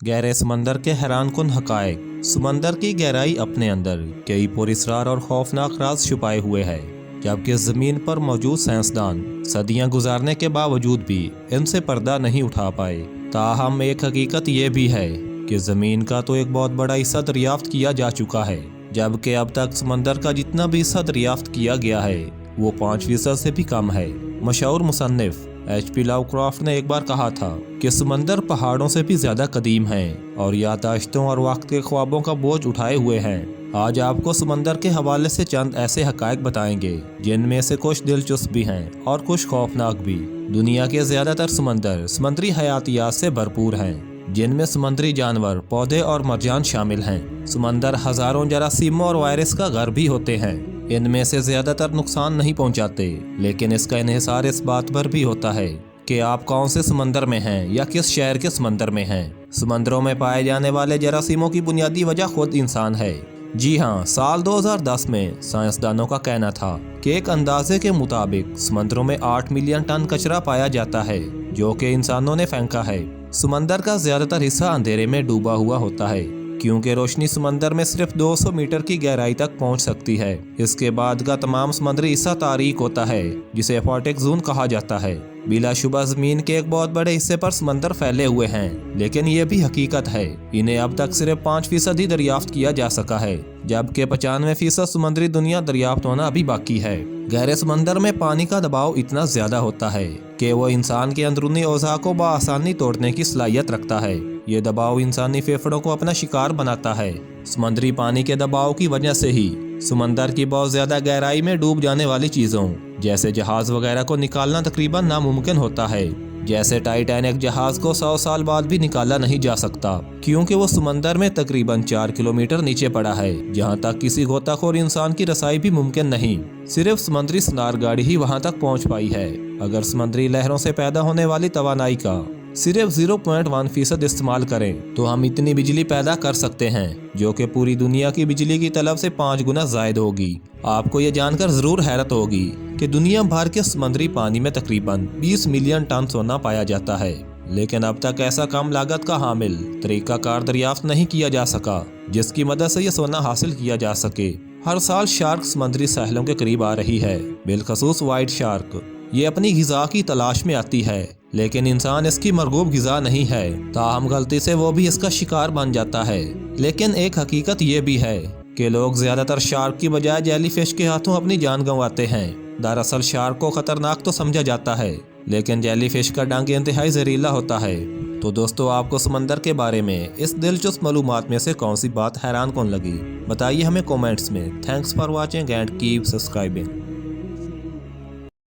गहरे समंदर के हैरान कुन हकायक। समंदर की गहराई अपने अंदर कई पुरअसरार और खौफनाक राज छुपाए हुए है, जबकि ज़मीन पर मौजूद साइंसदान सदियां गुजारने के बावजूद भी इनसे पर्दा नहीं उठा पाए। ताहम एक हकीकत ये भी है कि ज़मीन का तो एक बहुत बड़ा हिस्सा दरियाफ्त किया जा चुका है, जबकि अब तक समंदर का जितना भी हिस्सा दरियाफ्त किया गया है वो 5% से भी कम है। मशहूर मुसन्निफ H.P. लवक्राफ्ट ने एक बार कहा था कि समंदर पहाड़ों से भी ज्यादा कदीम है और यादाश्तों और वक्त के ख्वाबों का बोझ उठाए हुए हैं। आज आपको समंदर के हवाले से चंद ऐसे हकायक बताएंगे जिनमें से कुछ दिलचस्प भी हैं और कुछ खौफनाक भी। दुनिया के ज्यादातर समंदर समुद्री हयातियात से भरपूर हैं, जिनमें समुद्री जानवर, पौधे और मरजान शामिल हैं। समंदर हजारों जरासीमों और वायरस का घर भी होते हैं। इनमें से ज्यादातर नुकसान नहीं पहुंचाते, लेकिन इसका इन्हिसार इस बात पर भी होता है कि आप कौन से समंदर में हैं या किस शहर के समंदर में हैं। समंदरों में पाए जाने वाले जरासीमों की बुनियादी वजह खुद इंसान है। जी हाँ, साल 2010 में साइंसदानों का कहना था कि एक अंदाजे के मुताबिक समंदरों में 8 मिलियन टन कचरा पाया जाता है, जो कि इंसानों ने फेंका है। समंदर का ज्यादातर हिस्सा अंधेरे में डूबा हुआ होता है, क्योंकि रोशनी समंदर में सिर्फ 200 मीटर की गहराई तक पहुंच सकती है। इसके बाद का तमाम समुद्री हिस्सा तारीक होता है, जिसे एक्वाटिक जोन कहा जाता है। बिलाशुबा जमीन के एक बहुत बड़े हिस्से पर समंदर फैले हुए हैं, लेकिन ये भी हकीकत है इन्हें अब तक सिर्फ 5% ही दरियाफ्त किया जा सका है, जबकि 95% समुद्री दुनिया दरियाफ्त होना अभी बाकी है। गहरे समंदर में पानी का दबाव इतना ज्यादा होता है कि वो इंसान के अंदरूनी औज़ा को बआसानी तोड़ने की सलाहियत रखता है। ये दबाव इंसानी फेफड़ों को अपना शिकार बनाता है। समुद्री पानी के दबाव की वजह से ही समंदर की बहुत ज्यादा गहराई में डूब जाने वाली चीजों जैसे जहाज वगैरह को निकालना तकरीबन नामुमकिन होता है। जैसे टाइटैनिक जहाज को 100 साल बाद भी निकाला नहीं जा सकता, क्योंकि वो समंदर में तकरीबन 4 किलोमीटर नीचे पड़ा है, जहाँ तक किसी गोताखोर इंसान की रसाई भी मुमकिन नहीं। सिर्फ समुद्री सुनार गाड़ी ही वहाँ तक पहुँच पाई है। अगर समुद्री लहरों से पैदा होने वाली तवानाई का सिर्फ 0.1% इस्तेमाल करें तो हम इतनी बिजली पैदा कर सकते हैं, जो कि पूरी दुनिया की बिजली की तलब से 5 गुना ज़ायद होगी। आपको ये जानकर ज़रूर हैरत होगी कि दुनिया भर के समुद्री पानी में तकरीबन 20 मिलियन टन सोना पाया जाता है, लेकिन अब तक ऐसा कम लागत का हामिल तरीकाकार दरियाफ्त नहीं किया जा सका जिसकी मदद से ये सोना हासिल किया जा सके। हर साल शार्क समुद्री साहिलों के करीब आ रही है, बिलखसूस वाइट शार्क। ये अपनी ग़िज़ा की तलाश में आती है, लेकिन इंसान इसकी मरगूब ग़िज़ा नहीं है, ताहम गलती से वो भी इसका शिकार बन जाता है। लेकिन एक हकीकत ये भी है कि लोग ज़्यादातर शार्क की बजाय जेलीफिश के हाथों अपनी जान गंवाते हैं। दरअसल शार्क को ख़तरनाक तो समझा जाता है, लेकिन जेलीफिश का डंक इंतहाई जहरीला होता है। तो दोस्तों, आपको समंदर के बारे में इस दिलचस्प मालूमात में से कौन सी बात हैरान कौन लगी, बताइए हमें कमेंट्स में। Thanks for watching and keep subscribing.